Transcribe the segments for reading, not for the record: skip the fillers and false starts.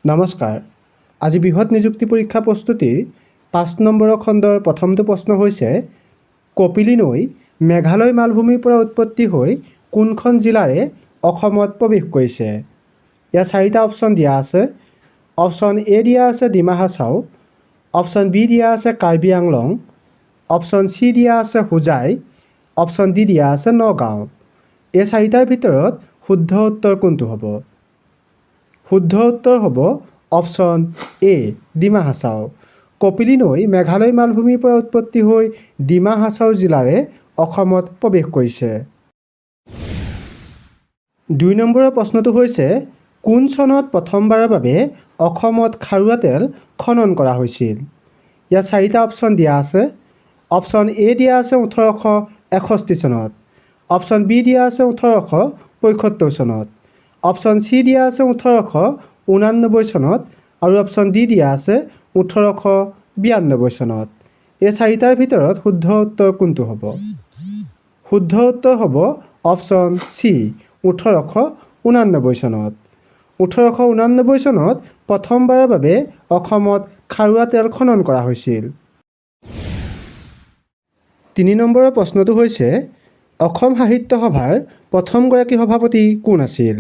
নমস্কাৰ। আজি বৃহৎ নিযুক্তি পৰীক্ষা প্ৰস্তুতিৰ ৫ নম্বৰ খণ্ডৰ প্ৰথমটো প্ৰশ্ন হৈছে কপিলী নৈ মেঘালয় মালভূমিৰ পৰা উৎপত্তি হৈ কোনখন জিলাৰে অসমত প্ৰৱেশ কৰিছে? ইয়াত 4টা অপশ্যন দিয়া আছে। অপশ্যন এ দিয়া আছে ডিমা হাছাও, অপশ্যন বি দিয়া আছে কাৰ্বি আংলং, অপশ্যন চি দিয়া আছে হোজাই, অপশ্যন ডি দিয়া আছে নগাঁও। এই 4টাৰ ভিতৰত শুদ্ধ উত্তৰ কোনটো হ'ব? শুদ্ধ উত্তৰ হ'ব অপশ্যন এ ডিমা হাছাও। কপিলী নৈ মেঘালয় মালভূমিৰ পৰা উৎপত্তি হৈ ডিমা হাছাও জিলাৰে অসমত প্ৰৱেশ কৰিছে। 2 নম্বৰৰ প্ৰশ্নটো হৈছে কোন চনত প্ৰথমবাৰৰ বাবে অসমত খাৰুৱা তেল খনন কৰা হৈছিল? ইয়াত 4টা অপশ্যন দিয়া আছে। অপশ্যন এ দিয়া আছে 1861 চনত, অপশ্যন বি দিয়া আছে 1875 চনত, অপশ্যন চি দিয়া আছে 1889 চনত আৰু অপশ্যন ডি দিয়া আছে 1892 চনত। এই 4টাৰ ভিতৰত শুদ্ধ উত্তৰ কোনটো হ'ব? শুদ্ধ উত্তৰ হ'ব অপশ্যন চি 1889 চনত। 1889 চনত প্ৰথমবাৰৰ বাবে অসমত খাৰুৱা তেল খনন কৰা হৈছিল। 3 নম্বৰৰ প্ৰশ্নটো হৈছে অসম সাহিত্য সভাৰ প্ৰথমগৰাকী সভাপতি কোন আছিল?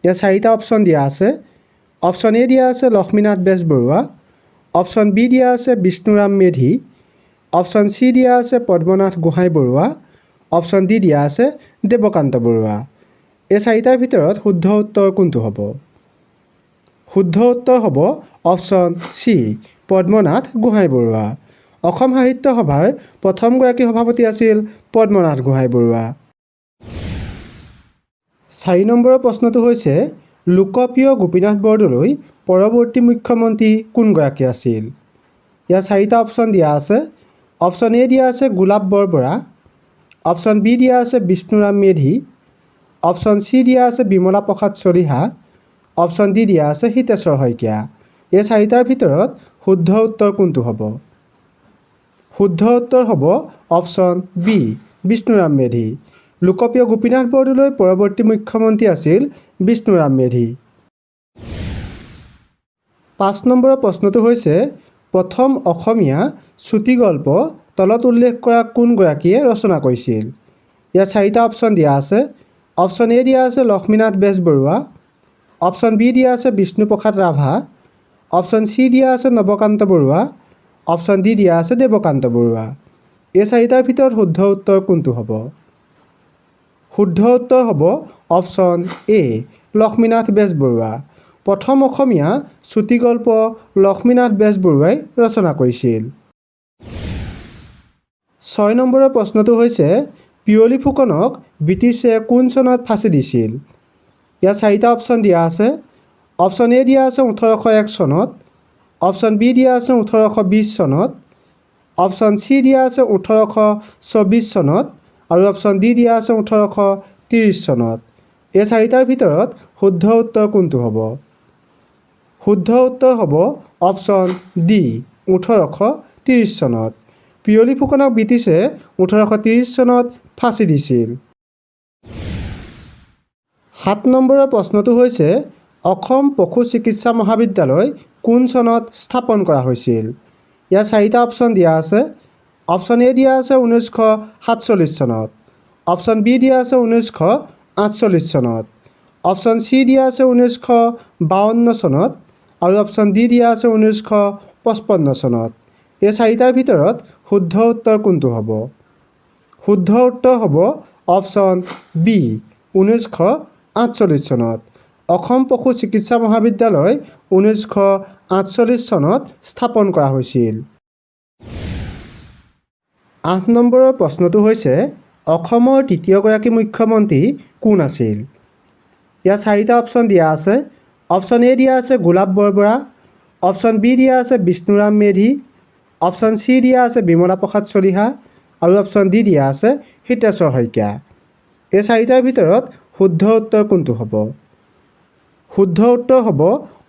ইয়াত 4টা অপশ্যন দিয়া আছে। অপশ্যন এ দিয়া আছে লক্ষ্মীনাথ বেজবৰুৱা, অপশ্যন বি দিয়া আছে বিষ্ণুৰাম মেধি, অপশ্যন চি দিয়া আছে পদ্মনাথ গোহাঁই বৰুৱা, অপশ্যন ডি দিয়া আছে দেৱকান্ত বৰুৱা। এই 4টাৰ ভিতৰত শুদ্ধ উত্তৰ কোনটো হ'ব? শুদ্ধ উত্তৰ হ'ব অপশ্যন চি পদ্মনাথ গোহাঁই বৰুৱা। অসম সাহিত্য সভাৰ প্ৰথমগৰাকী সভাপতি আছিল পদ্মনাথ গোহাঁই বৰুৱা। 4 নম্বৰৰ প্ৰশ্নটো হৈছে লোকপ্ৰিয় গোপীনাথ বৰদলৈ পৰৱৰ্তী মুখ্যমন্ত্ৰী কোনগৰাকী আছিল? ইয়াত 4টা অপশ্যন দিয়া আছে। অপশ্যন এ দিয়া আছে গোলাপ বৰবৰা, অপশ্যন বি দিয়া আছে বিষ্ণুৰাম মেধি, অপশ্যন চি দিয়া আছে বিমলা প্ৰসাদ চলিহা, অপশ্যন ডি দিয়া আছে হিতেশ্বৰ শইকীয়া। এই 4টাৰ ভিতৰত শুদ্ধ উত্তৰ কোনটো হ'ব? শুদ্ধ উত্তৰ হ'ব অপশ্যন বি বিষ্ণুৰাম মেধি। লোকপ্ৰিয় গোপীনাথ বৰদলৈ পৰৱৰ্তী মুখ্যমন্ত্ৰী আছিল বিষ্ণুৰাম মেধি। 5 নম্বৰৰ প্ৰশ্নটো হৈছে প্ৰথম অসমীয়া চুটিগল্প তলত উল্লেখ কৰা কোনগৰাকীয়ে ৰচনা কৰিছিল? ইয়াত 4টা অপশ্যন দিয়া আছে। অপশ্যন এ দিয়া আছে লক্ষ্মীনাথ বেজবৰুৱা, অপশ্যন বি দিয়া আছে বিষ্ণুপ্ৰসাদ ৰাভা, অপশ্যন চি দিয়া আছে নৱকান্ত বৰুৱা, অপশ্যন ডি দিয়া আছে দেৱকান্ত বৰুৱা। এই 4টাৰ ভিতৰত শুদ্ধ উত্তৰ কোনটো হ'ব? শুদ্ধ উত্তৰ হ'ব অপশ্যন এ লক্ষ্মীনাথ বেজবৰুৱা। প্ৰথম অসমীয়া চুটিগল্প লক্ষ্মীনাথ বেজবৰুৱাই ৰচনা কৰিছিল। 6 নম্বৰৰ প্ৰশ্নটো হৈছে পিয়লি ফুকনক ব্ৰিটিছে কোন চনত ফাঁচি দিছিল? ইয়াত 4টা অপশ্যন দিয়া আছে। অপশ্যন এ দিয়া আছে 1801 চনত, অপশ্যন বি দিয়া আছে 1820 চনত, অপশ্যন চি দিয়া আছে 1824 চনত আৰু অপশ্যন ডি দিয়া আছে 1830 চনত। এই 4টাৰ ভিতৰত শুদ্ধ উত্তৰ কোনটো হ'ব? শুদ্ধ উত্তৰ হ'ব অপশ্যন ডি 1830 চনত। পিয়লি ফুকনক ব্ৰিটিছে 1830 চনত ফাঁচি দিছিল। 7 নম্বৰৰ প্ৰশ্নটো হৈছে অসম পশু চিকিৎসা মহাবিদ্যালয় কোন চনত স্থাপন কৰা হৈছিল? ইয়াত 4টা অপশ্যন দিয়া আছে। অপশ্যন এ দিয়া আছে 1947 চনত, অপশ্যন বি দিয়া আছে 1948 চনত, অপশ্যন চি দিয়া আছে 1952 চনত আৰু অপশ্যন ডি দিয়া আছে 1955 চনত। এই 4টাৰ ভিতৰত শুদ্ধ উত্তৰ কোনটো হ'ব? শুদ্ধ উত্তৰ হ'ব অপশ্যন বি 1948 চনত। অসম পশু চিকিৎসা মহাবিদ্যালয় 1948 চনত স্থাপন কৰা হৈছিল। 8 নম্বৰৰ প্ৰশ্নটো হৈছে অসমৰ তৃতীয়গৰাকী মুখ্যমন্ত্ৰী কোন আছিল? ইয়াত 4টা অপশ্যন দিয়া আছে। অপশ্যন এ দিয়া আছে গোলাপ বৰবৰা, অপশ্যন বি দিয়া আছে বিষ্ণুৰাম মেধি, অপশ্যন চি দিয়া আছে বিমলা প্ৰসাদ চলিহা আৰু অপশ্যন ডি দিয়া আছে হিতেশ্বৰ শইকীয়া। এই 4টাৰ ভিতৰত শুদ্ধ উত্তৰ কোনটো হ'ব? শুদ্ধ উত্তৰ হ'ব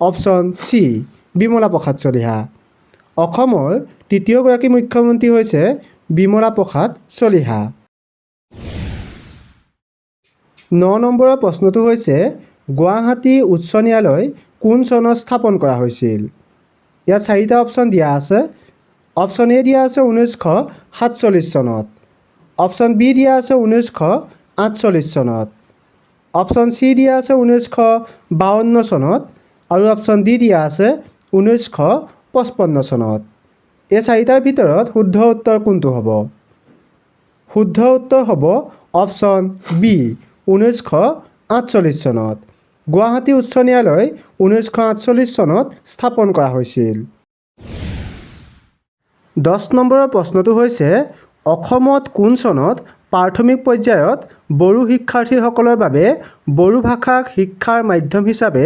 অপশ্যন চি বিমলা প্ৰসাদ চলিহা। অসমৰ তৃতীয়গৰাকী মুখ্যমন্ত্ৰী হৈছে বিমলা প্ৰসাদ চলিহা। 9 নম্বৰৰ প্ৰশ্নটো হৈছে গুৱাহাটী উচ্চ ন্যায়ালয় কোন চনত স্থাপন কৰা হৈছিল? ইয়াত চাৰিটা অপশ্যন দিয়া আছে। অপশ্যন এ দিয়া আছে 1947 চনত, অপশ্যন বি দিয়া আছে 1948 চনত, অপশ্যন চি দিয়া আছে 1952 চনত আৰু অপশ্যন ডি দিয়া আছে 1955 চনত। এই চাৰিটাৰ ভিতৰত শুদ্ধ উত্তৰ কোনটো হ'ব? শুদ্ধ উত্তৰ হ'ব অপশ্যন বি 1948 চনত। গুৱাহাটী উচ্চ ন্যায়ালয় 1948 চনত স্থাপন কৰা হৈছিল। 10 নম্বৰৰ প্ৰশ্নটো হৈছে অসমত কোন চনত প্ৰাথমিক পৰ্যায়ত বড়ো শিক্ষাৰ্থীসকলৰ বাবে বড়ো ভাষাক শিক্ষাৰ মাধ্যম হিচাপে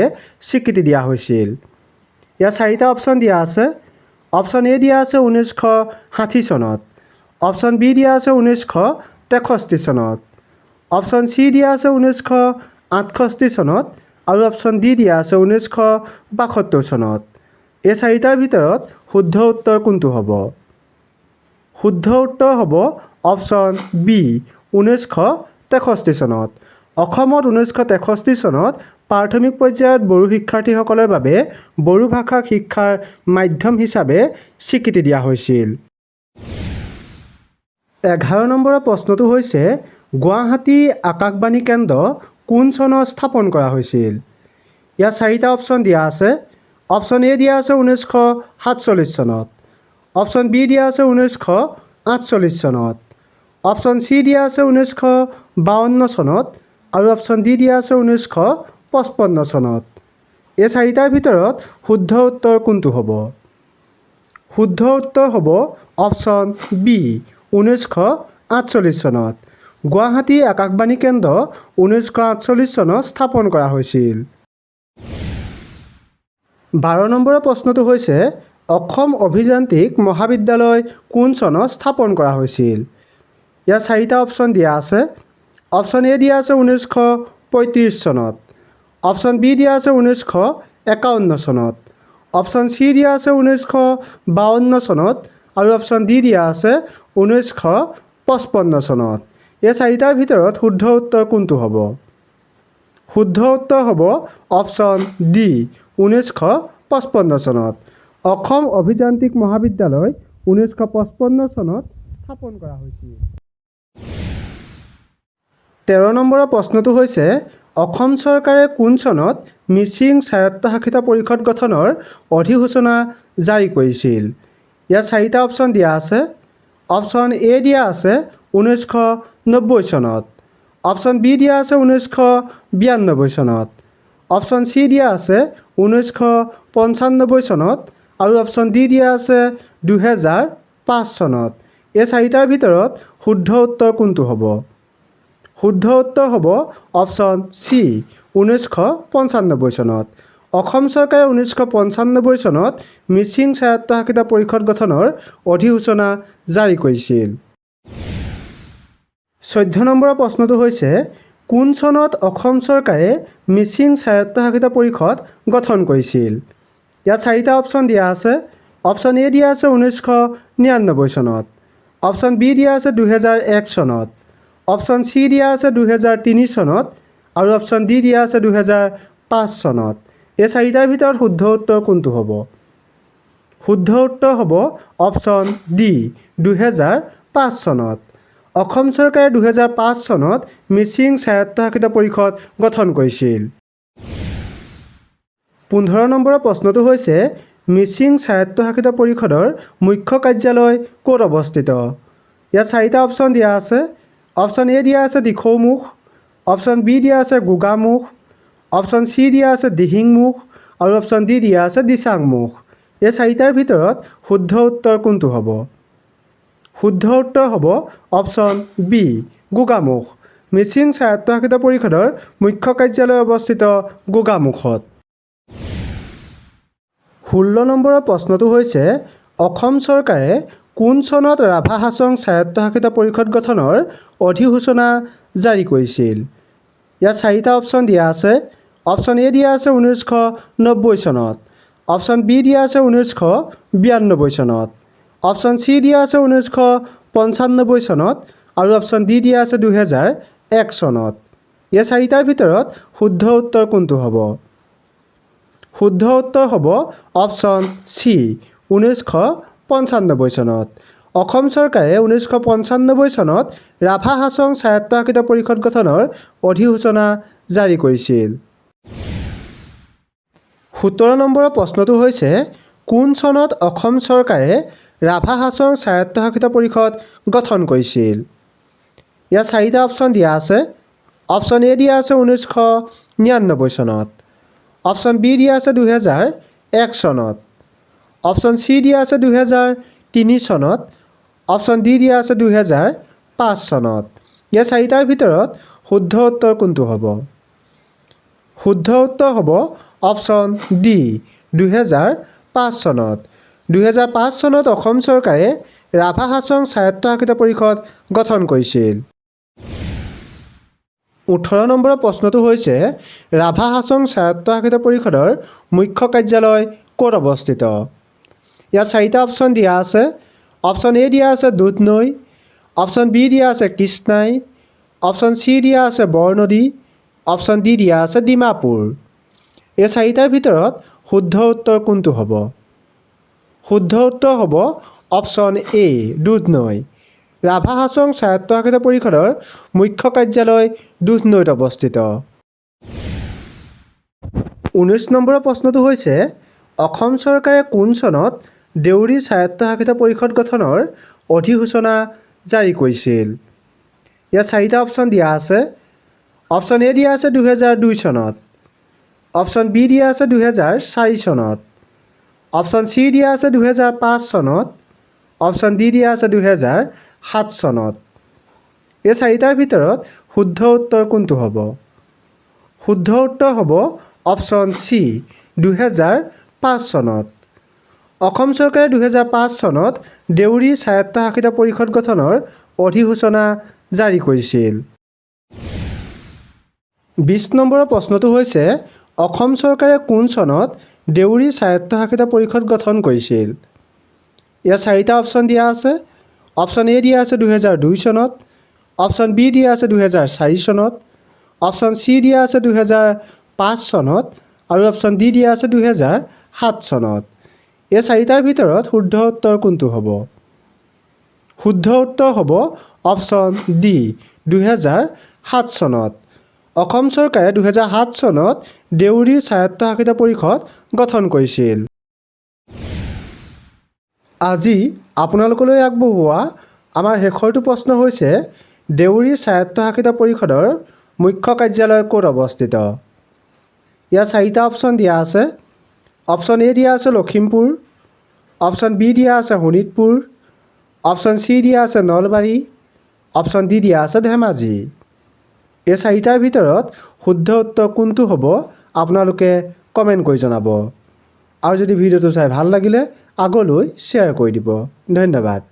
স্বীকৃতি দিয়া হৈছিল? ইয়াত চাৰিটা অপশ্যন দিয়া আছে। অপশ্যন এ দিয়া আছে 1960 চনত, অপশ্যন বি দিয়া আছে 1963 চনত, অপশ্যন চি দিয়া আছে 1968 চনত আৰু অপশ্যন ডি দিয়া আছে 1972 চনত। এই চাৰিটাৰ ভিতৰত শুদ্ধ উত্তৰ কোনটো হ'ব? শুদ্ধ উত্তৰ হ'ব অপশ্যন বি 1963 চনত। অসমত 1963 চনত প্ৰাথমিক পৰ্যায়ত বড়ো শিক্ষাৰ্থীসকলৰ বাবে বড়ো ভাষাক শিক্ষাৰ মাধ্যম হিচাপে স্বীকৃতি দিয়া হৈছিল। 11 নম্বৰৰ প্ৰশ্নটো হৈছে গুৱাহাটী আকাশবাণী কেন্দ্ৰ কোন চনত স্থাপন কৰা হৈছিল? ইয়াত চাৰিটা অপশ্যন দিয়া আছে। অপশ্যন এ দিয়া আছে 1947 চনত, অপশ্যন বি দিয়া আছে 1948 চনত, অপশ্যন চি দিয়া আছে 1952 চনত আৰু অপশ্যন ডি দিয়া আছে 1955 চনত। এই চাৰিটাৰ ভিতৰত শুদ্ধ উত্তৰ কোনটো হ'ব? শুদ্ধ উত্তৰ হ'ব অপশ্যন বি 1948 চনত। গুৱাহাটী আকাশবাণী কেন্দ্ৰ 1948 চনত স্থাপন কৰা হৈছিল। 12 নম্বৰৰ প্ৰশ্নটো হৈছে অসম অভিযান্ত্ৰিক মহাবিদ্যালয় কোন চনত স্থাপন কৰা হৈছিল? ইয়াত চাৰিটা অপশ্যন দিয়া আছে। অপশ্যন এ দিয়া আছে 1935 চনত, অপশ্যন বি দিয়া আছে 1951 চনত, অপশ্যন চি দিয়া আছে 1952 চনত আৰু অপশ্যন ডি দিয়া আছে 1955 চনত। এই চাৰিটাৰ ভিতৰত শুদ্ধ উত্তৰ কোনটো হ'ব? শুদ্ধ উত্তৰ হ'ব অপশ্যন ডি 1955 চনত। অসম অভিযান্ত্ৰিক মহাবিদ্যালয় 1955 চনত স্থাপন কৰা হৈছিল। 13 নম্বৰৰ প্ৰশ্নটো হৈছে অসম চৰকাৰে কোন চনত মিচিং স্বায়ত্তশাসিত পৰিষদ গঠনৰ অধিসূচনা জাৰি কৰিছিল? ইয়াত চাৰিটা অপশ্যন দিয়া আছে। অপশ্যন এ দিয়া আছে 1990 চনত, অপশ্যন বি দিয়া আছে 1992 চনত, অপশ্যন চি দিয়া আছে 1995 চনত আৰু অপশ্যন ডি দিয়া আছে 2005 চনত। এই চাৰিটাৰ ভিতৰত শুদ্ধ উত্তৰ কোনটো হ'ব? শুদ্ধ উত্তৰ হ'ব অপশ্যন চি 1995 চনত। অসম চৰকাৰে 1995 চনত মিচিং স্বায়ত্তশাসিত পৰিষদ গঠনৰ অধিসূচনা জাৰি কৰিছিল। 14 নম্বৰৰ প্ৰশ্নটো হৈছে কোন চনত অসম চৰকাৰে মিচিং স্বায়ত্তশাসিত পৰিষদ গঠন কৰিছিল? ইয়াত চাৰিটা অপশ্যন দিয়া আছে। অপশ্যন এ দিয়া আছে 1999 চনত, অপশ্যন বি দিয়া আছে 2001 চনত, অপশ্যন চি দিয়া আছে 2003 চনত আৰু অপশ্যন ডি দিয়া আছে 2005 চনত। এই চাৰিটাৰ ভিতৰত শুদ্ধ উত্তৰ কোনটো হ'ব? শুদ্ধ উত্তৰ হ'ব অপশ্যন ডি 2005 চনত। অসম চৰকাৰে 2005 চনত মিচিং স্বায়ত্তশাসিত পৰিষদ গঠন কৰিছিল। 15 নম্বৰৰ প্ৰশ্নটো হৈছে মিচিং স্বায়ত্তশাসিত পৰিষদৰ মুখ্য কাৰ্যালয় ক'ত অৱস্থিত? ইয়াত চাৰিটা অপশ্যন দিয়া আছে। অপশ্যন এ দিয়া আছে দিখৌমুখ, অপশ্যন বি দিয়া আছে গোগামুখ, অপশ্যন চি দিয়া আছে দিহিংমুখ আৰু অপশ্যন ডি দিয়া আছে দিচাংমুখ। এই চাৰিটাৰ ভিতৰত শুদ্ধ উত্তৰ কোনটো হ'ব? শুদ্ধ উত্তৰ হ'ব অপশ্যন বি গোগামুখ। মিচিং স্বায়ত্তশাসিত পৰিষদৰ মুখ্য কাৰ্যালয় অৱস্থিত গোগামুখত। 16 নম্বৰৰ প্ৰশ্নটো হৈছে অসম চৰকাৰে কোন চনত ৰাভা হাছং স্বায়ত্তশাসিত পৰিষদ গঠনৰ অধিসূচনা জাৰি কৰিছিল? ইয়াত চাৰিটা অপশ্যন দিয়া আছে। অপশ্যন এ দিয়া আছে 1990 চনত, অপশ্যন বি দিয়া আছে 1992 চনত, অপশ্যন চি দিয়া আছে 1995 চনত আৰু অপশ্যন ডি দিয়া আছে 2001 চনত। এই চাৰিটাৰ ভিতৰত শুদ্ধ উত্তৰ কোনটো হ'ব? শুদ্ধ উত্তৰ হ'ব অপশ্যন চি 1995 চনত। অসম চৰকাৰে 1995 চনত ৰাভা হাছং স্বায়ত্তশাসিত পৰিষদ গঠনৰ অধিসূচনা জাৰি কৰিছিল। 17 নম্বৰৰ প্ৰশ্নটো হৈছে কোন চনত অসম চৰকাৰে ৰাভা হাছং স্বায়ত্তশাসিত পৰিষদ গঠন কৰিছিল? ইয়াত চাৰিটা অপশ্যন দিয়া আছে। অপশ্যন এ দিয়া আছে 1999 চনত, অপশ্যন বি দিয়া আছে 2001 চনত, অপশ্যন চি দিয়া আছে 2003 চনত, অপশ্যন ডি দিয়া আছে 2005 চনত। ইয়াৰ চাৰিটাৰ ভিতৰত শুদ্ধ উত্তৰ কোনটো হ'ব? শুদ্ধ উত্তৰ হ'ব অপশ্যন ডি 2005 চনত। 2005 চনত অসম চৰকাৰে ৰাভা হাছং স্বায়ত্তশাসিত পৰিষদ গঠন কৰিছিল। 18 নম্বৰৰ প্ৰশ্নটো হৈছে ৰাভা হাছং স্বায়ত্তশাসিত পৰিষদৰ মুখ্য কাৰ্যালয় ক'ত অৱস্থিত? ইয়াত চাৰিটা অপশ্যন দিয়া আছে। অপশ্যন এ দিয়া আছে দুধনৈ, অপশ্যন বি দিয়া আছে কৃষ্ণাই, অপশ্যন চি দিয়া আছে বৰনদী, অপশ্যন ডি দিয়া আছে ডিমাপুৰ। এই চাৰিটাৰ ভিতৰত শুদ্ধ উত্তৰ কোনটো হ'ব? শুদ্ধ উত্তৰ হ'ব অপশ্যন এ দুধনৈ। ৰাভা হাছং স্বায়ত্তশাসিত পৰিষদৰ মুখ্য কাৰ্যালয় দুধনৈত অৱস্থিত। 19 নম্বৰৰ প্ৰশ্নটো হৈছে অসম চৰকাৰে কোন চনত দেউৰী স্বায়ত্তশাসিত পৰিষদ গঠনৰ অধিসূচনা জাৰি কৰিছিল? ইয়াত চাৰিটা অপশ্যন দিয়া আছে। অপশ্যন এ দিয়া আছে 2002 চনত, অপশ্যন বি দিয়া আছে 2004 চনত, অপশ্যন চি দিয়া আছে 2005 চনত, অপশ্যন ডি দিয়া আছে 2007 চনত। এই চাৰিটাৰ ভিতৰত শুদ্ধ উত্তৰ কোনটো হ'ব? শুদ্ধ উত্তৰ হ'ব অপশ্যন চি 2005 চনত। অসম চৰকাৰে 2005 চনত দেউৰী স্বায়ত্তশাসিত পৰিষদ গঠনৰ অধিসূচনা জাৰি কৰিছিল। 20 নম্বৰৰ প্ৰশ্নটো হৈছে অসম চৰকাৰে কোন চনত দেউৰী স্বায়ত্তশাসিত পৰিষদ গঠন কৰিছিল? ইয়াত চাৰিটা অপশ্যন দিয়া আছে। অপশ্যন এ দিয়া আছে 2002 চনত, অপশ্যন বি দিয়া আছে 2004 চনত, অপশ্যন চি দিয়া আছে 2005 চনত আৰু অপশ্যন ডি দিয়া আছে 2007 চনত। এই চাৰিটাৰ ভিতৰত শুদ্ধ উত্তৰ কোনটো হ'ব? শুদ্ধ উত্তৰ হ'ব অপশ্যন ডি 2007 চনত। অসম চৰকাৰে 2007 চনত দেউৰী স্বায়ত্তশাসিত পৰিষদ গঠন কৰিছিল। আজি আপোনালোকলৈ আগবঢ়োৱা আমাৰ শেষৰটো প্ৰশ্ন হৈছে দেউৰী স্বায়ত্তশাসিত পৰিষদৰ মুখ্য কাৰ্যালয় ক'ত অৱস্থিত? ইয়াত চাৰিটা অপশ্যন দিয়া আছে। অপশ্যন এ দিয়া আছে লখিমপুৰ, অপশ্যন বি দিয়া আছে শোণিতপুৰ, অপশ্যন চি দিয়া আছে নলবাৰী, অপশ্যন ডি দিয়া আছে ধেমাজি। এই চাৰিটাৰ ভিতৰত শুদ্ধ উত্তৰ কোনটো হ'ব আপোনালোকে কমেণ্ট কৰি জনাব। আৰু যদি ভিডিঅ'টো চাই ভাল লাগিলে আগলৈ শ্বেয়াৰ কৰি দিব। ধন্যবাদ।